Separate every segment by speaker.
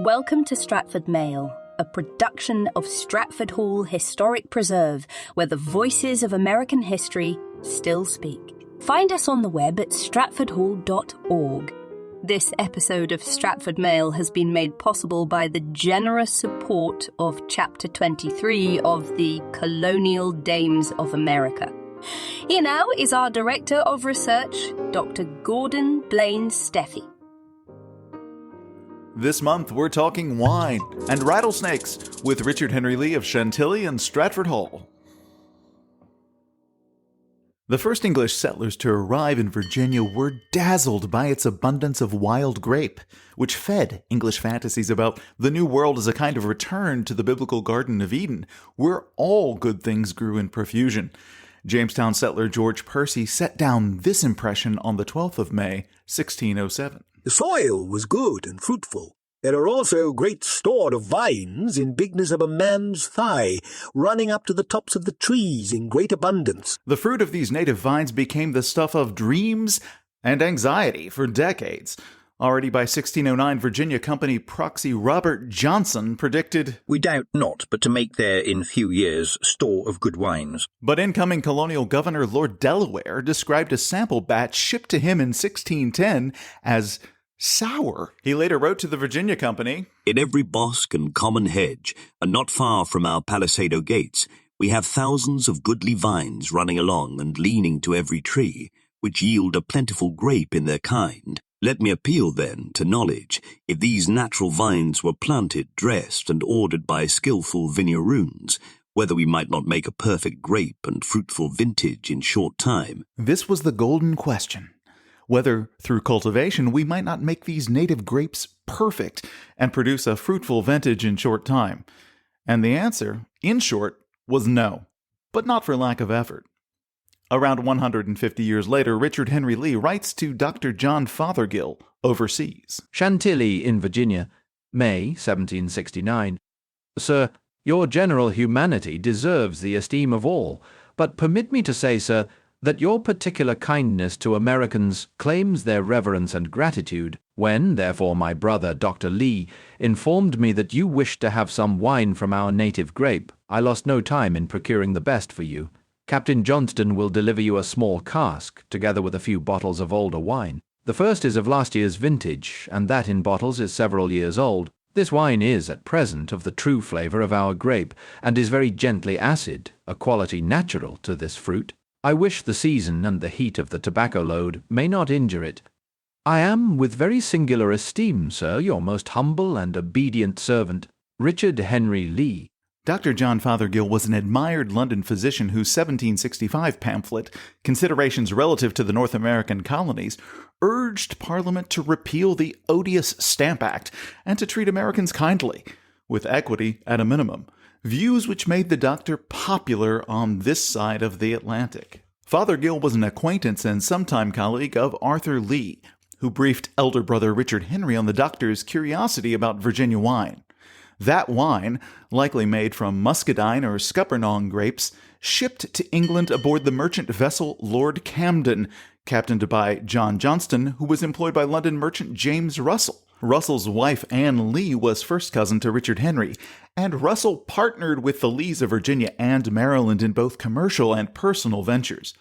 Speaker 1: Welcome to Stratford Mail, a production of Stratford Hall Historic Preserve, where the voices of American history still speak. Find us on the web at stratfordhall.org. This episode of Stratford Mail has been made possible by the generous support of Chapter 23 of the Colonial Dames of America. Here now is our Director of Research, Dr. Gordon Blaine Steffi.
Speaker 2: This month, we're talking wine and rattlesnakes with Richard Henry Lee of Chantilly and Stratford Hall. The first English settlers to arrive in Virginia were dazzled by its abundance of wild grape, which fed English fantasies about the New World as a kind of return to the biblical Garden of Eden, where all good things grew in profusion. Jamestown settler George Percy set down this impression on the 12th of May, 1607.
Speaker 3: The soil was good and fruitful. There are also great store of vines in bigness of a man's thigh, running up to the tops of the trees in great abundance.
Speaker 2: The fruit of these native vines became the stuff of dreams and anxiety for decades. Already by 1609, Virginia Company proxy Robert Johnson predicted,
Speaker 4: "We doubt not but to make there in few years store of good wines."
Speaker 2: But incoming colonial governor Lord Delaware described a sample batch shipped to him in 1610 as sour. He later wrote to the Virginia Company,
Speaker 5: "In every bosque and common hedge, and not far from our palisado gates, we have thousands of goodly vines running along and leaning to every tree, which yield a plentiful grape in their kind. Let me appeal, then, to knowledge, if these natural vines were planted, dressed, and ordered by skilful vigneroons, whether we might not make a perfect grape and fruitful vintage in short time."
Speaker 2: This was the golden question. Whether, through cultivation, we might not make these native grapes perfect and produce a fruitful vintage in short time. And the answer, in short, was no, but not for lack of effort. Around 150 years later, Richard Henry Lee writes to Dr. John Fothergill overseas.
Speaker 6: Chantilly in Virginia, May 1769. Sir, your general humanity deserves the esteem of all, but permit me to say, sir, that your particular kindness to Americans claims their reverence and gratitude. When, therefore, my brother, Dr. Lee, informed me that you wished to have some wine from our native grape, I lost no time in procuring the best for you. Captain Johnston will deliver you a small cask, together with a few bottles of older wine. The first is of last year's vintage, and that in bottles is several years old. This wine is, at present, of the true flavour of our grape, and is very gently acid, a quality natural to this fruit. I wish the season and the heat of the tobacco load may not injure it. I am, with very singular esteem, sir, your most humble and obedient servant, Richard Henry Lee.
Speaker 2: Dr. John Fothergill was an admired London physician whose 1765 pamphlet, Considerations Relative to the North American Colonies, urged Parliament to repeal the odious Stamp Act and to treat Americans kindly, with equity at a minimum, views which made the doctor popular on this side of the Atlantic. Fothergill was an acquaintance and sometime colleague of Arthur Lee, who briefed elder brother Richard Henry on the doctor's curiosity about Virginia wine. That wine, likely made from muscadine or scuppernong grapes, shipped to England aboard the merchant vessel Lord Camden, captained by John Johnston, who was employed by London merchant James Russell. Russell's wife, Anne Lee, was first cousin to Richard Henry, and Russell partnered with the Lees of Virginia and Maryland in both commercial and personal ventures.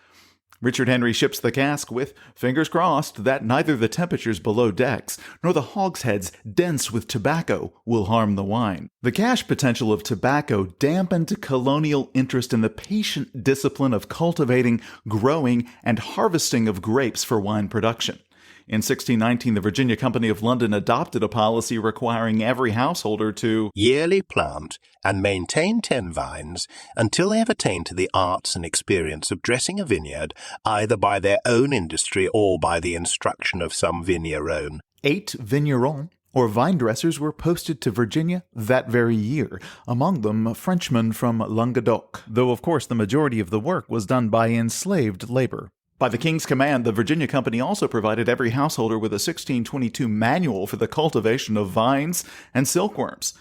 Speaker 2: Richard Henry ships the cask with, fingers crossed, that neither the temperatures below decks nor the hogsheads dense with tobacco will harm the wine. The cash potential of tobacco dampened colonial interest in the patient discipline of cultivating, growing, and harvesting of grapes for wine production. In 1619, the Virginia Company of London adopted a policy requiring every householder to
Speaker 7: yearly plant and maintain 10 vines until they have attained to the arts and experience of dressing a vineyard, either by their own industry or by the instruction of some vigneron.
Speaker 2: 8 vignerons, or vine dressers, were posted to Virginia that very year, among them Frenchmen from Languedoc, though of course the majority of the work was done by enslaved labor. By the King's command, the Virginia Company also provided every householder with a 1622 manual for the cultivation of vines and silkworms.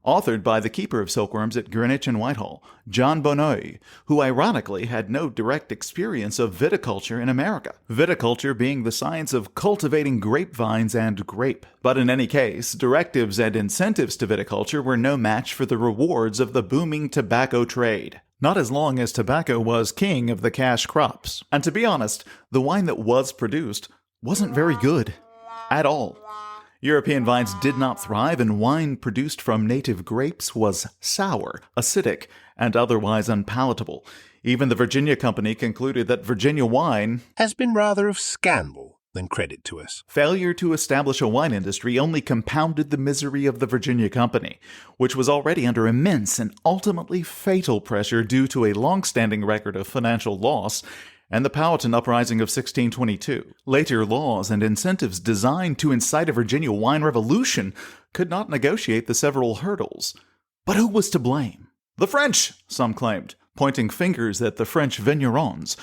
Speaker 2: authored by the keeper of silkworms at Greenwich and Whitehall, John Bonneuil, who ironically had no direct experience of viticulture in America, viticulture being the science of cultivating grapevines and grape. But in any case, directives and incentives to viticulture were no match for the rewards of the booming tobacco trade. Not as long as tobacco was king of the cash crops. And to be honest, the wine that was produced wasn't very good at all. European vines did not thrive, and wine produced from native grapes was sour, acidic, and otherwise unpalatable. Even the Virginia Company concluded that Virginia wine
Speaker 7: has been rather of scandal than credit to us.
Speaker 2: Failure to establish a wine industry only compounded the misery of the Virginia Company, which was already under immense and ultimately fatal pressure due to a long-standing record of financial loss and the Powhatan Uprising of 1622. Later laws and incentives designed to incite a Virginia wine revolution could not negotiate the several hurdles. But who was to blame? The French, some claimed, pointing fingers at the French vignerons.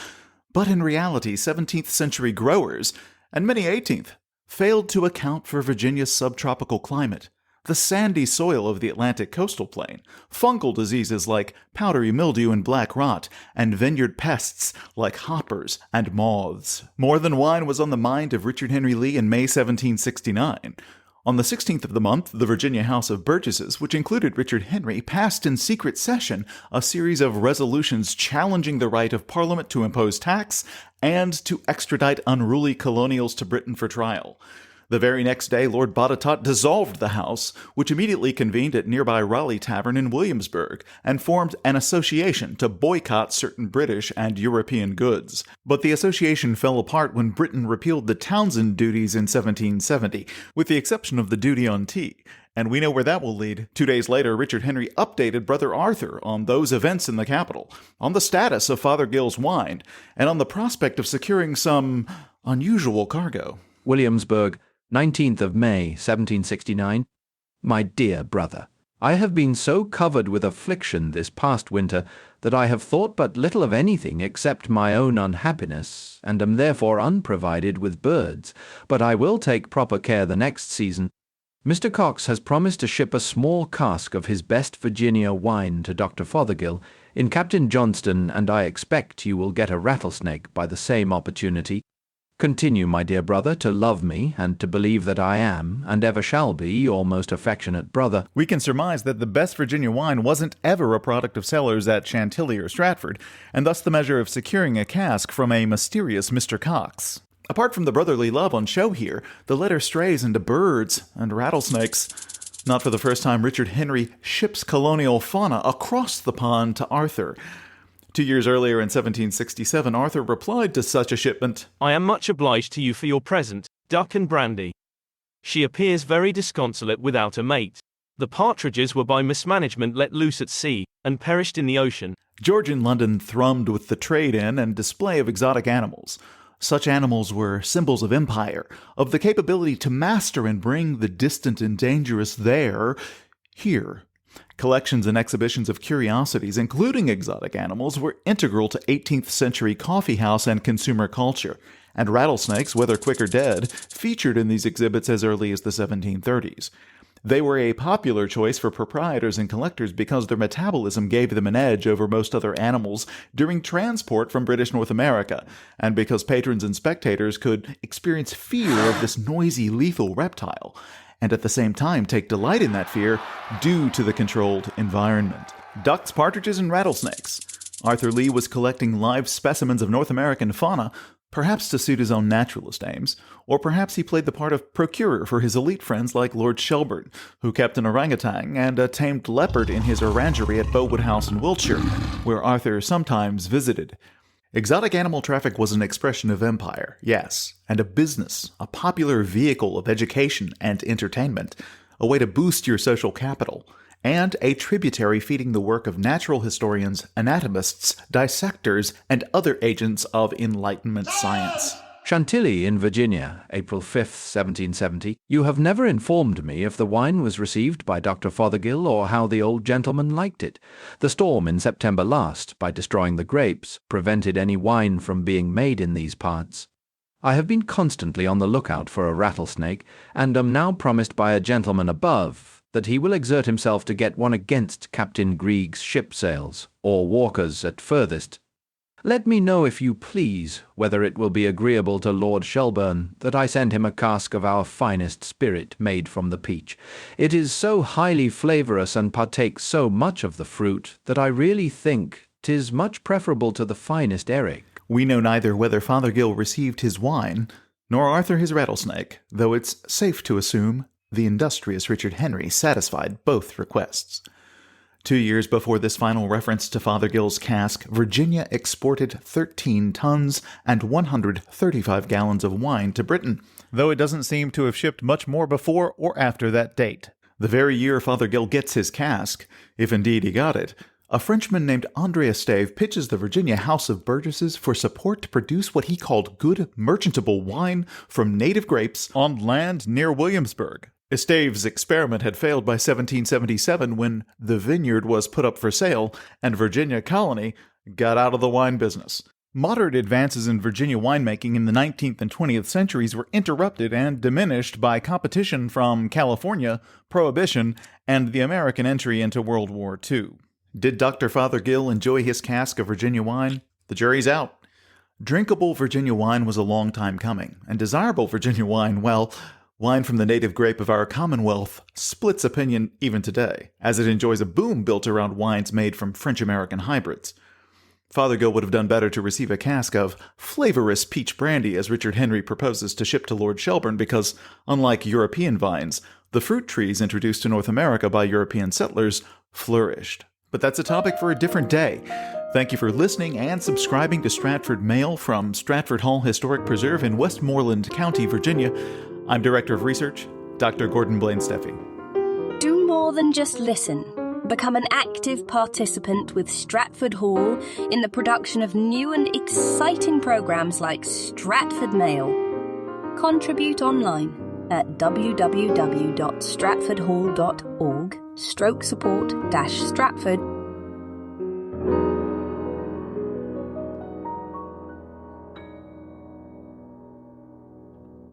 Speaker 2: But in reality, 17th century growers, and many 18th, failed to account for Virginia's subtropical climate, the sandy soil of the Atlantic coastal plain, fungal diseases like powdery mildew and black rot, and vineyard pests like hoppers and moths. More than wine was on the mind of Richard Henry Lee in May 1769. On the 16th of the month, the Virginia House of Burgesses, which included Richard Henry, passed in secret session a series of resolutions challenging the right of Parliament to impose tax and to extradite unruly colonials to Britain for trial. The very next day, Lord Botetourt dissolved the House, which immediately convened at nearby Raleigh Tavern in Williamsburg, and formed an association to boycott certain British and European goods. But the association fell apart when Britain repealed the Townshend duties in 1770, with the exception of the duty on tea. And we know where that will lead. 2 days later, Richard Henry updated Brother Arthur on those events in the capital, on the status of Fothergill's wine, and on the prospect of securing some unusual cargo.
Speaker 6: Williamsburg, 19th of May, 1769. My dear brother, I have been so covered with affliction this past winter that I have thought but little of anything except my own unhappiness, and am therefore unprovided with birds, but I will take proper care the next season. Mr. Cox has promised to ship a small cask of his best Virginia wine to Dr. Fothergill in Captain Johnston, and I expect you will get a rattlesnake by the same opportunity. Continue, my dear brother, to love me, and to believe that I am, and ever shall be, your most affectionate brother.
Speaker 2: We can surmise that the best Virginia wine wasn't ever a product of cellars at Chantilly or Stratford, and thus the measure of securing a cask from a mysterious Mr. Cox. Apart from the brotherly love on show here, the letter strays into birds and rattlesnakes. Not for the first time, Richard Henry ships colonial fauna across the pond to Arthur. 2 years earlier, in 1767, Arthur replied to such a shipment,
Speaker 8: I am much obliged to you for your present, duck and brandy. She appears very disconsolate without a mate. The partridges were by mismanagement let loose at sea, and perished in the ocean.
Speaker 2: Georgian London thrummed with the trade in and display of exotic animals. Such animals were symbols of empire, of the capability to master and bring the distant and dangerous there, here. Collections and exhibitions of curiosities, including exotic animals, were integral to 18th century coffeehouse and consumer culture, and rattlesnakes, whether quick or dead, featured in these exhibits as early as the 1730s. They were a popular choice for proprietors and collectors because their metabolism gave them an edge over most other animals during transport from British North America, and because patrons and spectators could experience fear of this noisy, lethal reptile, and at the same time take delight in that fear due to the controlled environment. Ducks, partridges, and rattlesnakes. Arthur Lee was collecting live specimens of North American fauna, perhaps to suit his own naturalist aims, or perhaps he played the part of procurer for his elite friends like Lord Shelburne, who kept an orangutan and a tamed leopard in his orangery at Bowood House in Wiltshire, where Arthur sometimes visited. Exotic animal traffic was an expression of empire, yes, and a business, a popular vehicle of education and entertainment, a way to boost your social capital, and a tributary feeding the work of natural historians, anatomists, dissectors, and other agents of Enlightenment science.
Speaker 6: Chantilly in Virginia, April 5th, 1770. You have never informed me if the wine was received by Dr. Fothergill or how the old gentleman liked it. The storm in September last, by destroying the grapes, prevented any wine from being made in these parts. I have been constantly on the lookout for a rattlesnake, and am now promised by a gentleman above that he will exert himself to get one against Captain Grieg's ship sails, or Walker's at furthest. Let me know, if you please, whether it will be agreeable to Lord Shelburne that I send him a cask of our finest spirit made from the peach. It is so highly flavourous and partakes so much of the fruit that I really think 'tis much preferable to the finest Eric.
Speaker 2: We know neither whether Fothergill received his wine, nor Arthur his rattlesnake, though it's safe to assume the industrious Richard Henry satisfied both requests. 2 years before this final reference to Fothergill's cask, Virginia exported 13 tons and 135 gallons of wine to Britain, though it doesn't seem to have shipped much more before or after that date. The very year Fothergill gets his cask, if indeed he got it, a Frenchman named André Estève pitches the Virginia House of Burgesses for support to produce what he called good merchantable wine from native grapes on land near Williamsburg. Estève's experiment had failed by 1777 when the vineyard was put up for sale and Virginia Colony got out of the wine business. Moderate advances in Virginia winemaking in the 19th and 20th centuries were interrupted and diminished by competition from California, Prohibition, and the American entry into World War II. Did Dr. Fothergill enjoy his cask of Virginia wine? The jury's out. Drinkable Virginia wine was a long time coming, and desirable Virginia wine, well, wine from the native grape of our Commonwealth splits opinion even today, as it enjoys a boom built around wines made from French-American hybrids. Fothergill would have done better to receive a cask of flavorous peach brandy as Richard Henry proposes to ship to Lord Shelburne because, unlike European vines, the fruit trees introduced to North America by European settlers flourished. But that's a topic for a different day. Thank you for listening and subscribing to Stratford Mail from Stratford Hall Historic Preserve in Westmoreland County, Virginia. I'm Director of Research, Dr. Gordon Blaine Steffi.
Speaker 1: Do more than just listen. Become an active participant with Stratford Hall in the production of new and exciting programs like Stratford Mail. Contribute online at www.stratfordhall.org/support-stratford